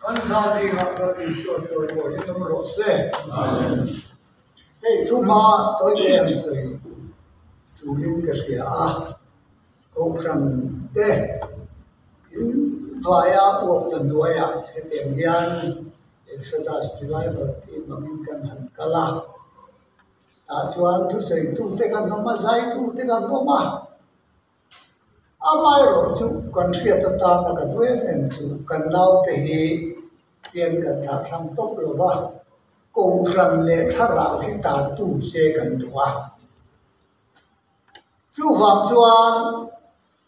Anh ra gì gặp được thì sửa rồi của những tâm lộ xe. Thế chú mà tôi đem sự chủ linh cái gì câu rằng thế vài cuộc lần đuôi cái tiền gian Exodus Revival thì mà mình cần hẳn cả là chuan thu xây tu te kan nó mà giải tu te kan nó mà amai rồi chú cần thiết ta ta cần đuôi nên chú cần lao te hi tiền cần thả sang tốt rồi và câu rằng lệ thà rào thì ta tu xe cần đua chú vàng chuan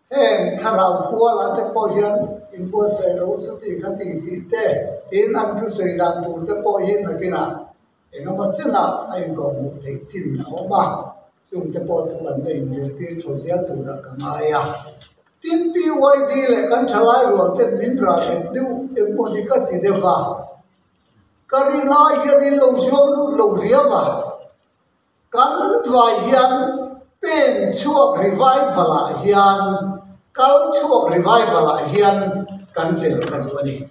em thà rào qua là te po hiền in po xe rồi chú thì khát thì te in ăn thu xây đàn tu te po hiền là cái nào em mà chân là anh có một cái chân nào mà chúng ta bỏ cho bạn này giờ thì cho ra tu ra cái này tin pi quay đi lại căn chalai rồi thì mình ra em một cái gì đấy vào cái này giờ đi lâu riêng mà căn vài hiện bên chuộc revival lại hiện căn chuộc revival lại hiện căn tiền cái gì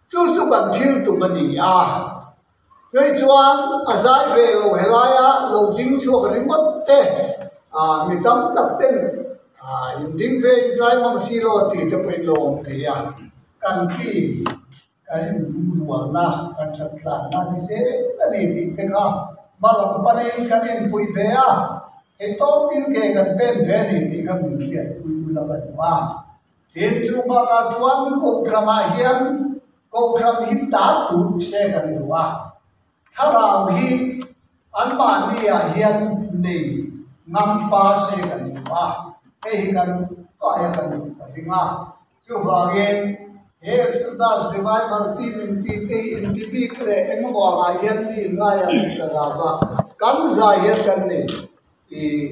chú cần thiếu tụi mình cái chuan giải về lâu hay lại lâu tiếng chùa cái mất thế mình tâm đặc tên tiếng về giải mang xí lo thì cái bên lòng thì cần tìm cái nguồn na cần chặt là na thì sẽ là gì thì cái mà làm bạn em cái em vui về cái tốt tin cái cần bên về thì cái mình biết vui là vậy hiện chúng ta đã chuan câu drama hiền câu drama hít đá tụt xe cần đủ thà rào hi anh bạn đi hiền nỉ ngắm pa xe cần cái cần có ai cần phải chứ vàng Exodus Revival team in TP cái em gọi hiền đi ngay cái là cắn dài hiền cần nỉ thì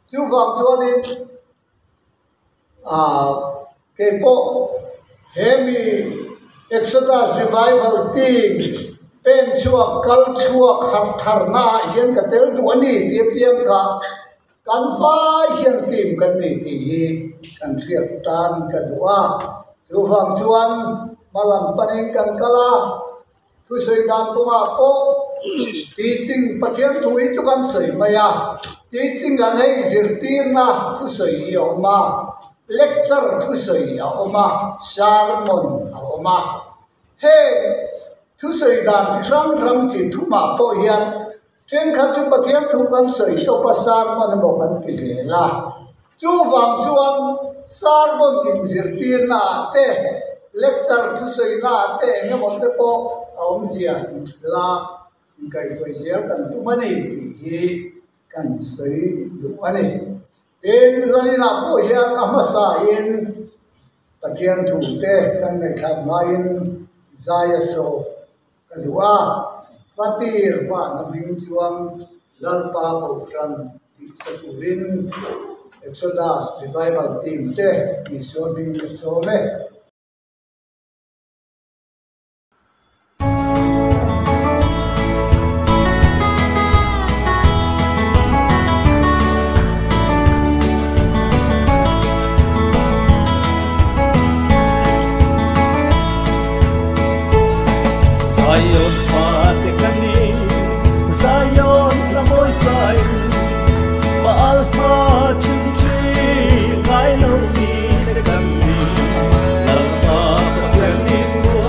chứ vàng cho đi cái bộ hemi Exodus Revival team bên chuộc cal chuộc hạt thar na hiền cái tel tu anh đi tiếp em cả căn phá hiền tìm cái này thì căn phiền tan cái đó chú phạm chuan mà làm panin căn kala thu xây đàn tung cô teaching phát triển thu ít cho căn xây maya teaching anh hay diệt tiền na thu xây yêu mà lecture thu xây yêu mà sermon yêu mà hey thu xây đàn thì răng chỉ thu mà po hiền trên khát chú bát hiền thu căn xây to pasar mà nó bảo căn cái gì là chú vàng chuan sermon in diệt tiền na te lecture thu xây na te nghe một cái po ông gì là cái phải gieo cần tu mà này thì cần xây đủ anh này đến rồi là po hiền ama sa in bát hiền thu te cần này tham mai zaya so kedua fatir pa nabing chuang lalpa program di Sapurin Exodus Revival team te iso ding so me Zion fate kani Zion lamoy sai ba alpha chimchi ngai lo mi te kani alpha pathiani wa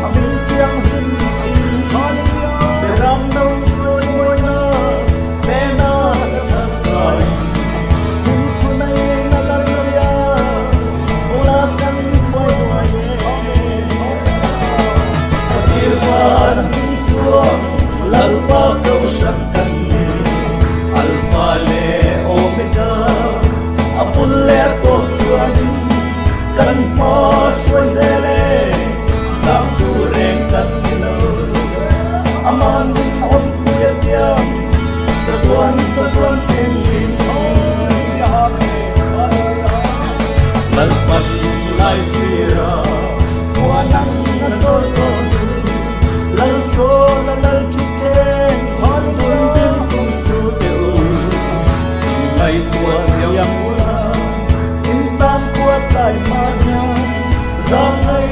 amin tiang hin te ram no choi moi na te na ta sai thum thu nai na la ya ola kan koi wa ye lalpa kau shakani alpha le omega apul le to chuanin kan ma shoi zele zambu reng kan kilo aman on puya tiam zatuan chen lim lalpa lai tira wanang na to lal so lal chute hon dun bim kum tu teu in mai tua tiam la in tan tua tai ma nya za ngai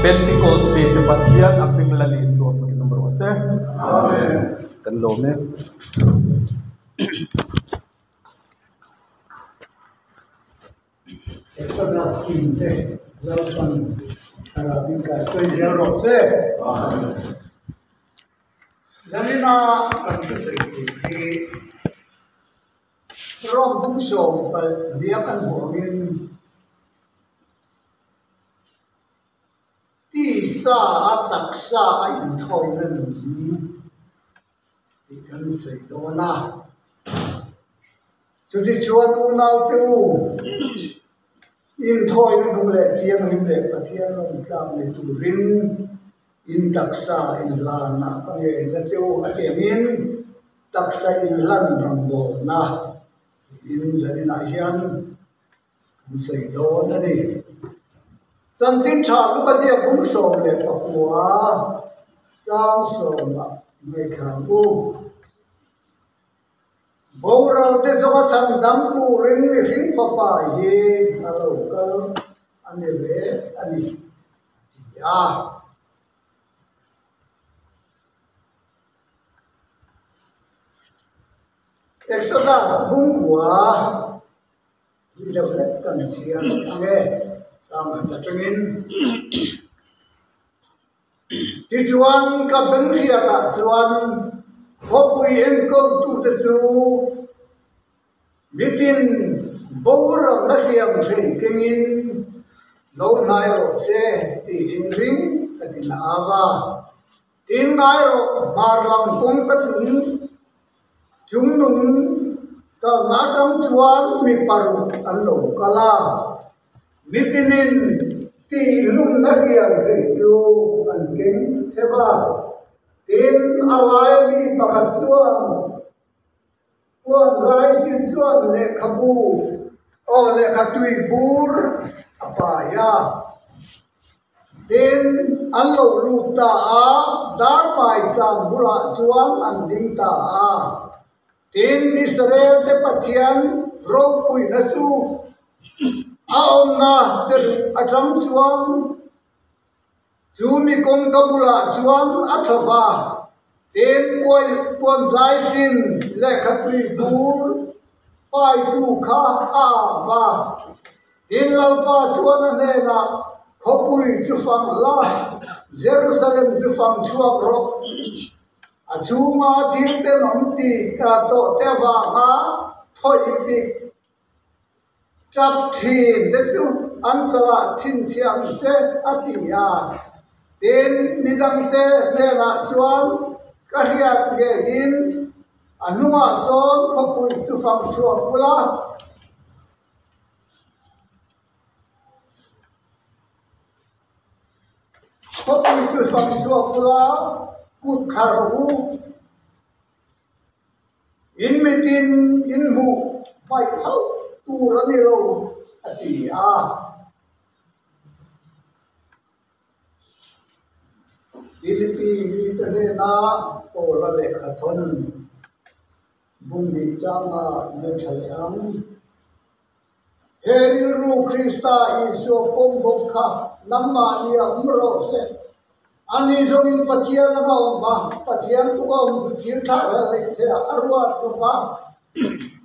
Pentecost Day te pathian aping lali so for number was amen kan lo me Exodus 15 welcome karabin ka to dia rose zanina kan se ki rom bung so pa dia kan bongin ti sa tak sa in thoi na ni ti kan se do na chu di chuan u nau tu in thoi na dum le chiang him le pathian long tlam le tu rin in taksa in la na pa nge na chu a in taksa in lan rang bo na in zanina hian kan sei do na ni chan chin tha lu ka sia bung som le pakua chang som ma mai khang u Baural te zoga sang dam tu ring mi ring fa pa hi alo kal ani le ani ya Exodus bung kwa video lek kan sia age sama ta tengin ti chuan ka beng khia ta chuan hopui en kom tu te chu mitin bauram na riam thei kengin lo nai ro se ti in ring ka tin ava tin nai ro mar lam kum ka chung nung ka na chang chuan mi paru an lo kala mitinin ti lum na riam thei chu an keng theba tin alai mi pakhat chuan kuan rai sin chuan le khabu o le khatui bur apa ya tin an lo lu ta a dar pai cham bula chuan an ding ta a tin Israel te pathian ro pui na chu a om na te atam chuan Jumi kong kabula chuan athaba ten kuan zai sin le khatui bur pai tu kha a ba tin lalpa chuan ne na khopui chu fang la Jerusalem chu fang chuak ro achuma thil te nom ti ka to te wa ma thoi pi chap thin de chu an sala chin chiang se atia tin midang te le na chuan ka hiat ge in anuma son khopui chu fang chuak pula khopui chu fang chuak pula kut kharu in mitin in mu pai hau tu rani lo atia Philippines tane na pola le khathon bungdi chama ne thaleam heri ru Krista iso pom kha namma ni amro se ani zongin pathian na ba pathian tu ko mu thir tha le the arwa tu ba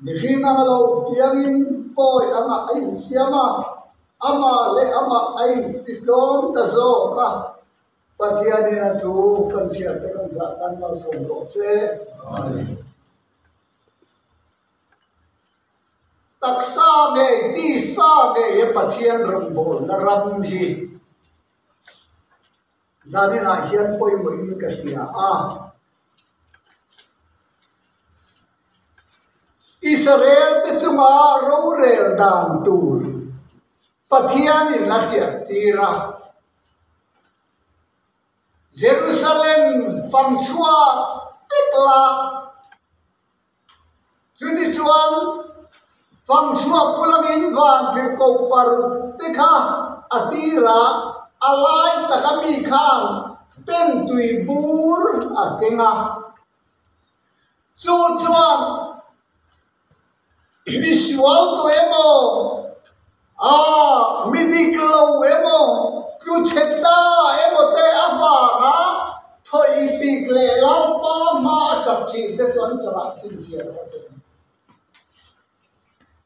nikhina lo piangin poi ama ai siama ama le ama ai titon ta zo ka pathian ni tu kan sia te kan sa kan ma som lo se taksa me ti sa me ye pathian ram bol na ram hi zanina hian poi mo in ka hia a Israel te chunga ro rel dan tur pathian ni la hia tira Jerusalem phang chua petla chuni chuan phang chua pulang in van the ko par tekha atira alai takami khan pen tui bur atenga chu chuan visual to emo midiklo emo kucheta chi te chuan chala chin chia lo te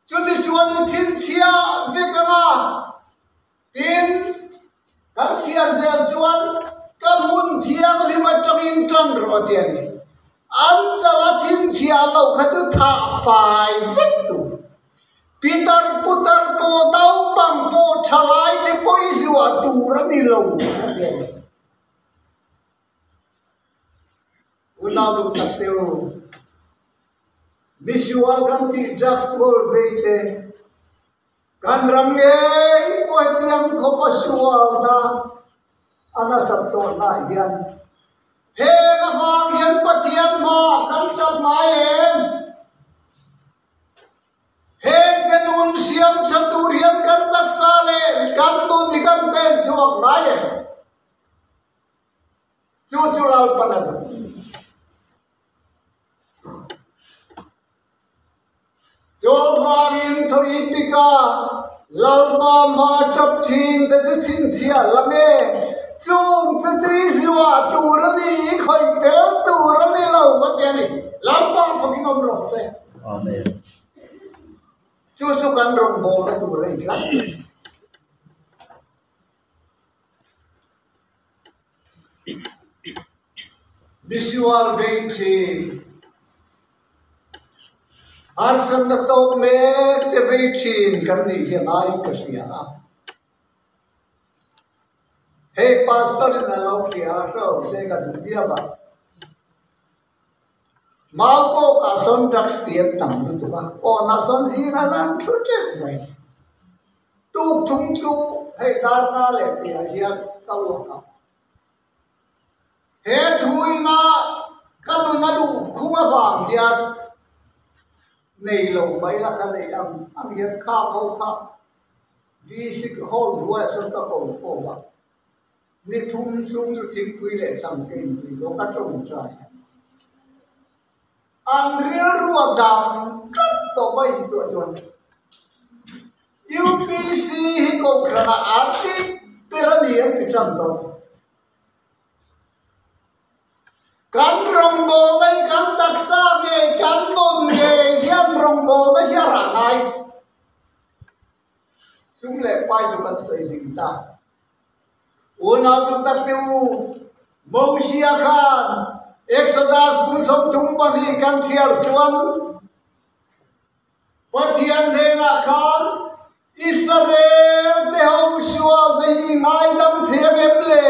chu ni chuan ni chin chia vikana tin kan chia zel chuan kamun thiang lima tamin tan ro te ni an chala chin chia lo khatu tha pai vek tu Peter putar po tau pang po thalai te po izua tura ni lo unaw lu takteu visual kan ti just roll veite kan ramge po tiam ko pasual na ana sabto na hian he ma hang hian pathian ma kan chap mai em he ganun siam chaturian kan taksale kan tu nikam pen chuak nai em chu lal panan jo vangin thoi pika lalpa ma tap chin te chin sia lame chung te tri siwa turani khoi tel turani lo ma te ni lalpa phaginom ro se Amen. chu kan rong bo la tu re la visual vein an san na tok me te vei chin kan ni hian ai ka sia hey pastor na lo kia so se ka dia ba mau ko ka son tax tian tam tu ba o na son si na nan chu che mai tu thung chu hey dar na le tia hian ka lo ka he thui na ka tu na du khuma wang hian nei lo mai la ka nei am hian kha ho kha di sik hol ruwa son ka ko ba ni thum chung tu thing pui le chang ke ni lo ka chong trai ang real ruwa dam to bai to chuan UPC hi ko khana ati perani am picham to kan rong bo ngai kan taksa nge kan non nge hian rong bo na hiara ngai sung le pai chu kan sei sing ta una tu tak tu Mosia khan Exodus pun som thum pani kan siar chuan pathian dena khan Israel te hau shua nei ngai dam them ble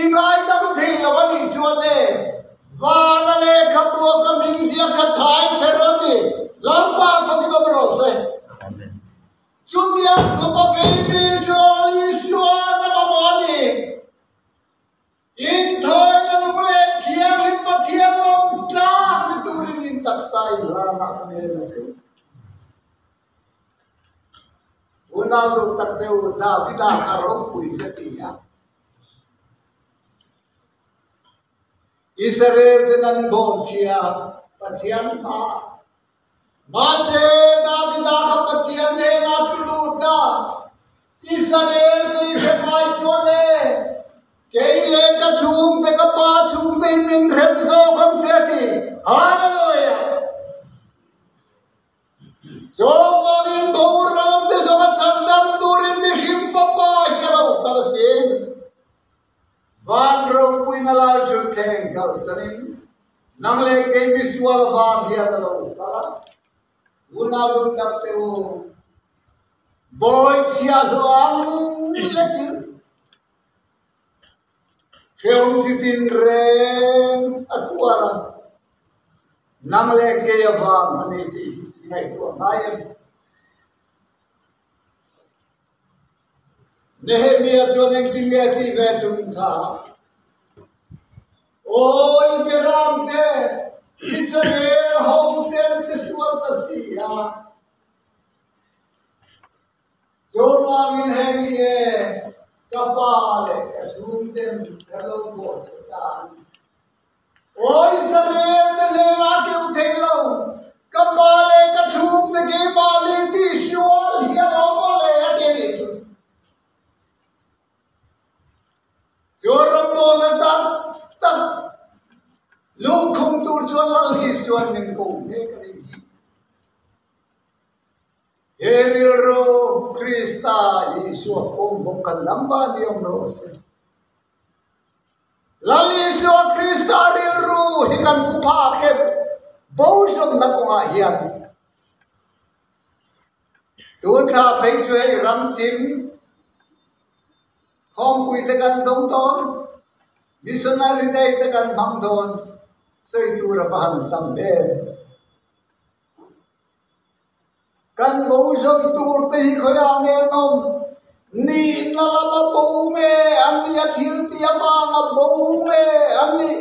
ingai dam thei lawani chuan ne vana le khatua ka mingsia khathai seroti lampa phaki ko ro se Amen. chutia khopa veimi jo Yeshua na mamani in thoi na nule thiang lim pathian lom ta ni turin in taksai la na kane na chu una do takdeu da vida karo pui le tia Israel dengan bosia pathian ma se da vida ka pathian ne na tulu da Israel ni se mai chuane kei le ka chum te ka pa chum te min khem so kham che ti hallelujah jo in doram te so ka sandam turin ni him fa pa hialo kal se van ro pui na la chu theng kal sanin nang le ke visual va dia na lo kala una lu tak te o boy chia loang lekin keom sitin rem atuara nang le ke va mani ti ngai to naim Nehemia joning tingati ve tum tha oi beram te Israel hau ten tiswal tasia jo mamin hemi e kapale kasum ten hello go satan oi Israel te lena ke uthelo kapale kasum te ke mali ti shwal hiya omole ateni Jorong mo na tak Heriro Krista Yesu bukan namba diam rose. Lali Yesu Krista riru hikan kupake bosong na kungahian. Tuha pejue ram tim Hong kui tekan dong ton missionary day tekan mang ton soi tura bahan tambe. Kan bosong tur tehi khoya menom ni nalama boume ani athil tia banga boume ani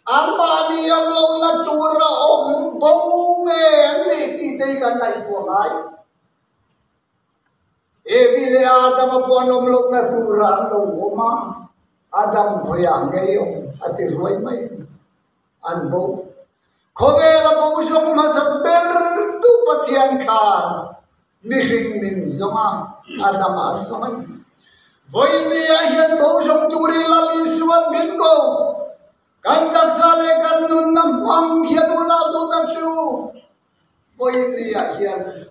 anmani amlo na tura om boume ani ti te kan nai puangai evile adam ponom lo na tura lo oma adam khoya ngeyom ati roi mai anbo Kovela bosong masakber tu patian kan nising min zoma adam asmani boy me ahian bosong turi lali suan binko kandak sale kan nun nam pang hiaduna tu tatu boy me ahian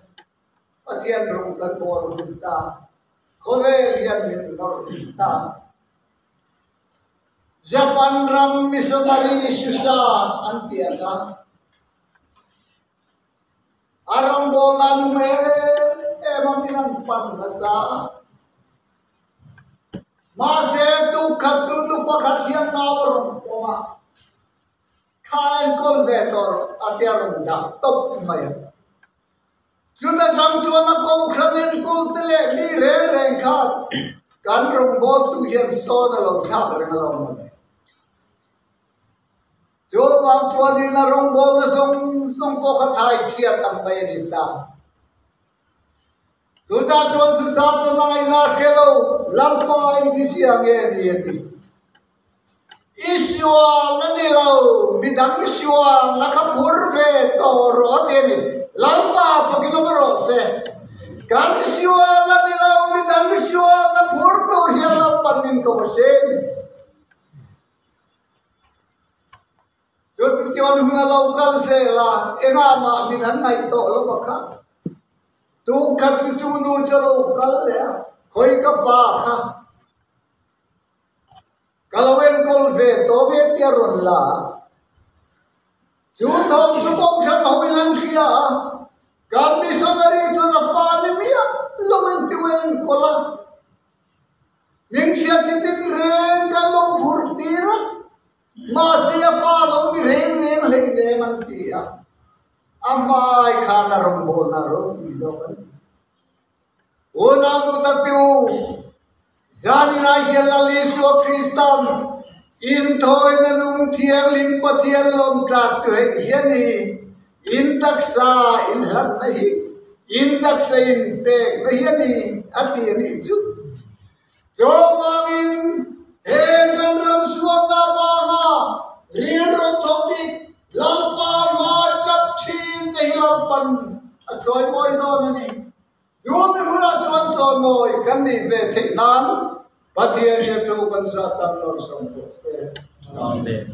patian rong kan bol kita kovel hian min nor kita Japan ram missionary susah antiaka arang bolan me emang pinang panasa mase tu katsu tu pakathian nawar oma kain konvetor atiarong da top maya juda jamsuana ko khranen ko tele ni re rengkhat kan rong bol tu hian so na lo thak rengalong Jo bang chuan na rong bol na song ko khathai chia tam bai ni ta tu ta chuan su sa chuan ngai na khelo lampa in di siang e ni ti iswa na ni lo midang iswa na kha phur ve to ro de ni lampa fa kilomero se kan iswa na ni lo midang iswa na phur to hian lampa nin ko se Tujuan huna lokal sela enama minan nai to lo bakha tu khat tu nu chalo lokal ya khoi ka fa kha kalawen kol ve to ve tia ron la chu thom chu kong khan hoilan khia kam missionary to la fa ni mia lomen tuwen kola ning sia tin ren ka lo phurtira Masih follow ni reng le mantia. Amai khana rombo na rom izokan. Ona tu tatiu. Zanna yela Yesu Kristan. In thoi na nung thiang lim pathian lom tlak tu hai hiani. In taksa in hat nahi. In taksa in pek nahi ati ani chu. Jo mangin Hegan ram suanga banga riro topik lampa majap chin te hilapan achoy boy do nani yumi hura chuan chon moi kan ni ve thei nan pathian ye tu kan sa tan lor som ko se amen